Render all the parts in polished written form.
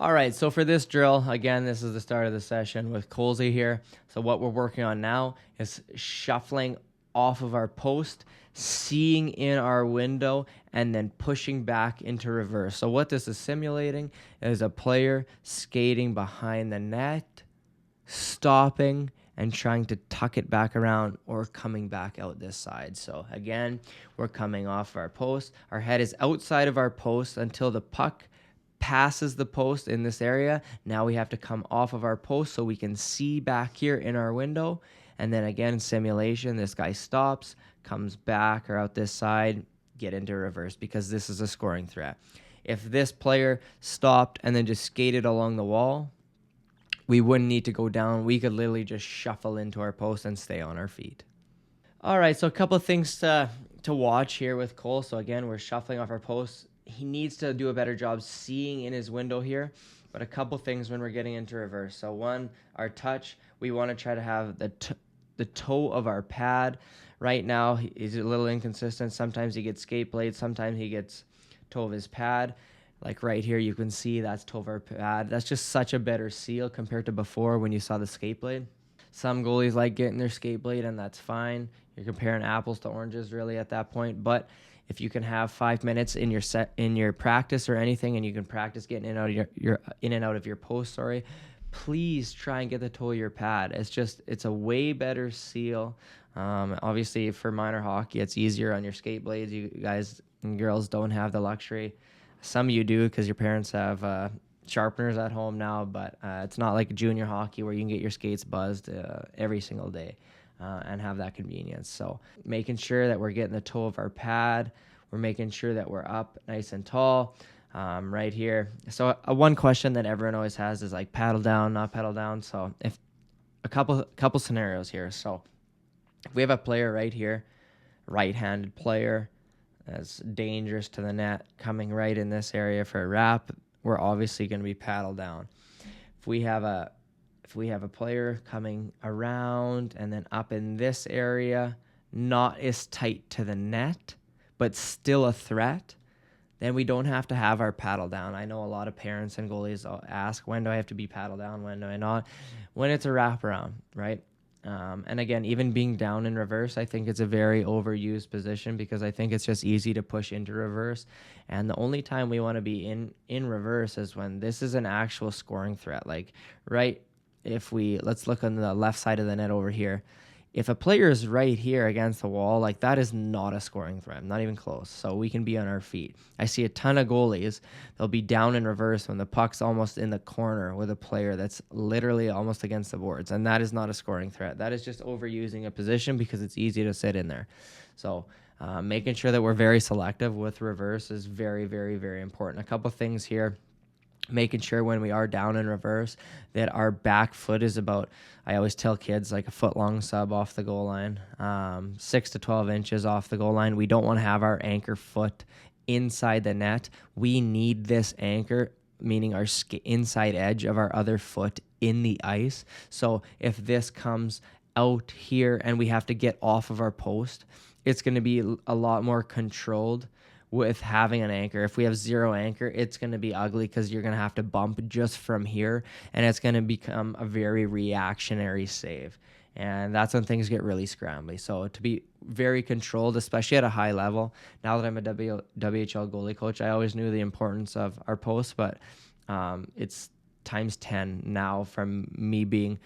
All right, so for this drill, again, this is the start of the session with Colsey here. So what we're working on now is shuffling off of our post, seeing in our window, and then pushing back into reverse. So what this is simulating is a player skating behind the net, stopping, and trying to tuck it back around or coming back out this side. So again, we're coming off our post. Our head is outside of our post until the puck passes the post in this area. Now we have to come off of our post so we can see back here in our window. And then again, in simulation, this guy stops, comes back or out this side, get into reverse because this is a scoring threat. If this player stopped and then just skated along the wall, we wouldn't need to go down. We could literally just shuffle into our post and stay on our feet. All right, so a couple of things to watch here with Cole. So again, we're shuffling off our post. He needs to do a better job seeing in his window here, but a couple things when we're getting into reverse. So one, our touch, we want to try to have the toe of our pad. Right now, he's a little inconsistent. Sometimes he gets skate blade, sometimes he gets toe of his pad. Like right here, you can see that's toe of our pad. That's just such a better seal compared to before when you saw the skate blade. Some goalies like getting their skate blade, and that's fine. You're comparing apples to oranges really at that point, but if you can have 5 minutes in your practice or anything, and you can practice getting in and out of your in and out of your post, please try and get the toe of your pad. It's a way better seal. Obviously, for minor hockey, it's easier on your skate blades. You guys and girls don't have the luxury. Some of you do because your parents have sharpeners at home now, but it's not like junior hockey where you can get your skates buzzed every single day. And have that convenience. So making sure that we're getting the toe of our pad, we're making sure that we're up nice and tall right here. So one question that everyone always has is like paddle down, not paddle down. So if a couple scenarios here. So if we have a player right here, right-handed player that's dangerous to the net, coming right in this area for a wrap, we're obviously going to be paddle down. If we have a player coming around and then up in this area, not as tight to the net, but still a threat, then we don't have to have our paddle down. I know a lot of parents and goalies ask, when do I have to be paddle down? When do I not? When it's a wraparound, right? And again, even being down in reverse, I think it's a very overused position because I think it's just easy to push into reverse. And the only time we want to be in reverse is when this is an actual scoring threat. Like, right, let's look on the left side of the net over here. If a player is right here against the wall, like that is not a scoring threat, not even close. So we can be on our feet. I see a ton of goalies. They'll be down in reverse when the puck's almost in the corner with a player that's literally almost against the boards. And that is not a scoring threat. That is just overusing a position because it's easy to sit in there. So making sure that we're very selective with reverse is very, very, very important. A couple things here. Making sure when we are down in reverse that our back foot is about, I always tell kids, like a foot long sub off the goal line, 6 to 12 inches off the goal line. We don't want to have our anchor foot inside the net. We need this anchor, meaning our inside edge of our other foot in the ice. So if this comes out here and we have to get off of our post, it's going to be a lot more controlled with having an anchor. If we have zero anchor, it's going to be ugly because you're going to have to bump just from here, and it's going to become a very reactionary save. And that's when things get really scrambly. So to be very controlled, especially at a high level, now that I'm a WHL goalie coach, I always knew the importance of our post, but it's times 10 now from me being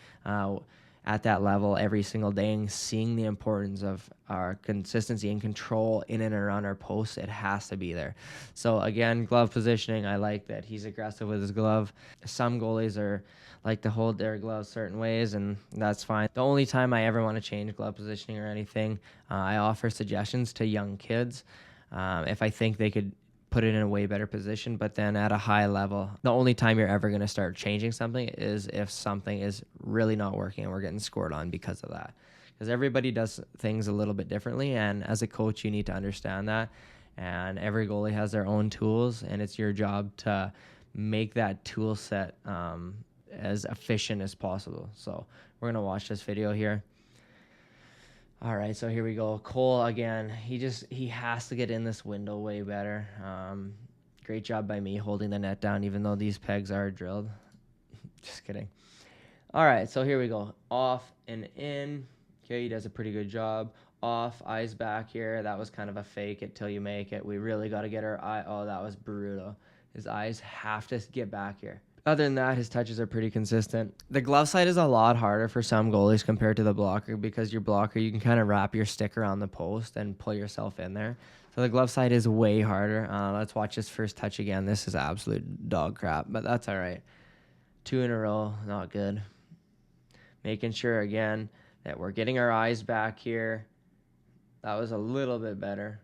at that level every single day and seeing the importance of our consistency and control in and around our posts. It has to be there. So again, glove positioning, I like that he's aggressive with his glove. Some goalies like to hold their gloves certain ways, and that's fine. The only time I ever want to change glove positioning or anything, I offer suggestions to young kids if I think they could put it in a way better position. But then at a high level, the only time you're ever going to start changing something is if something is really not working and we're getting scored on because of that. Because everybody does things a little bit differently, and as a coach, you need to understand that. And every goalie has their own tools, and it's your job to make that tool set as efficient as possible. So we're going to watch this video here. All right, so here we go. Cole, again, he has to get in this window way better. Great job by me holding the net down, even though these pegs are drilled. Just kidding. All right, so here we go. Off and in. Okay, he does a pretty good job. Off, eyes back here. That was kind of a fake it till you make it. We really got to get our eye. Oh, that was brutal. His eyes have to get back here. Other than that, his touches are pretty consistent. The glove side is a lot harder for some goalies compared to the blocker, because your blocker, you can kind of wrap your stick around the post and pull yourself in there. So the glove side is way harder. Let's watch this first touch again. This is absolute dog crap, but that's all right. 2 in a row, not good. Making sure, again, that we're getting our eyes back here. That was a little bit better.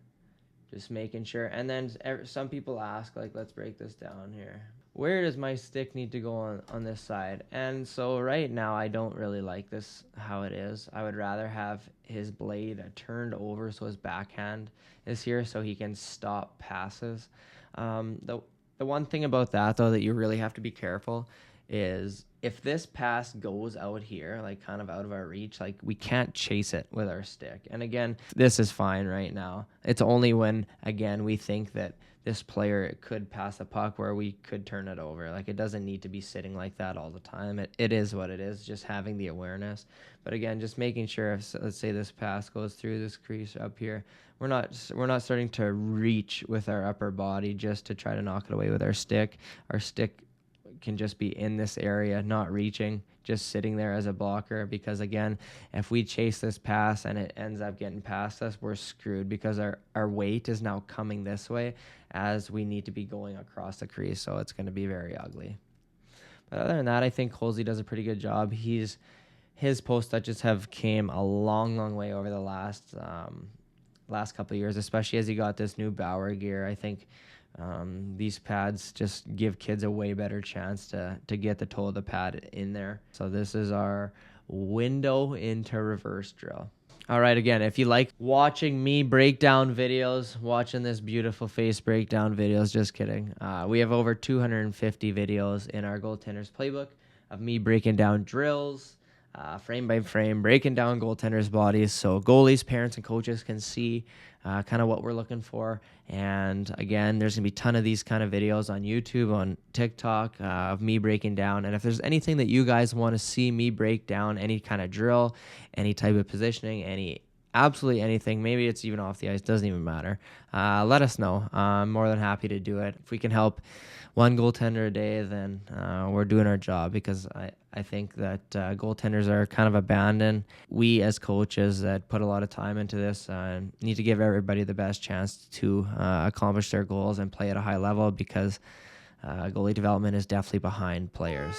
Just making sure. And then some people ask, like, let's break this down here. Where does my stick need to go on this side? And so right now, I don't really like this, how it is. I would rather have his blade turned over so his backhand is here so he can stop passes. The one thing about that, though, that you really have to be careful is if this pass goes out here, like kind of out of our reach, like we can't chase it with our stick. And again, this is fine right now. It's only when, again, we think that this player could pass a puck where we could turn it over. Like, it doesn't need to be sitting like that all the time. It is what it is, just having the awareness. But again, just making sure, if, let's say this pass goes through this crease up here, we're not starting to reach with our upper body just to try to knock it away with our stick. Our stick can just be in this area, not reaching, just sitting there as a blocker, because again, if we chase this pass and it ends up getting past us, we're screwed, because our weight is now coming this way as we need to be going across the crease, so it's going to be very ugly. But other than that, I think Colsey does a pretty good job. His post touches have came a long way over the last couple of years, especially as he got this new Bauer gear. I think these pads just give kids a way better chance to get the toe of the pad in there. So this is our window into reverse drill. All right, again, if you like watching me break down videos, watching this beautiful face breakdown videos, just kidding. We have over 250 videos in our Goaltenders playbook of me breaking down drills, frame by frame, breaking down goaltenders' bodies so goalies, parents, and coaches can see kind of what we're looking for. And again, there's going to be a ton of these kind of videos on YouTube, on TikTok, of me breaking down. And if there's anything that you guys want to see me break down, any kind of drill, any type of positioning, absolutely anything, maybe it's even off the ice, doesn't even matter, let us know. I'm more than happy to do it. If we can help one goaltender a day, then we're doing our job, because I think that goaltenders are kind of abandoned. We as coaches that put a lot of time into this need to give everybody the best chance to accomplish their goals and play at a high level, because goalie development is definitely behind players.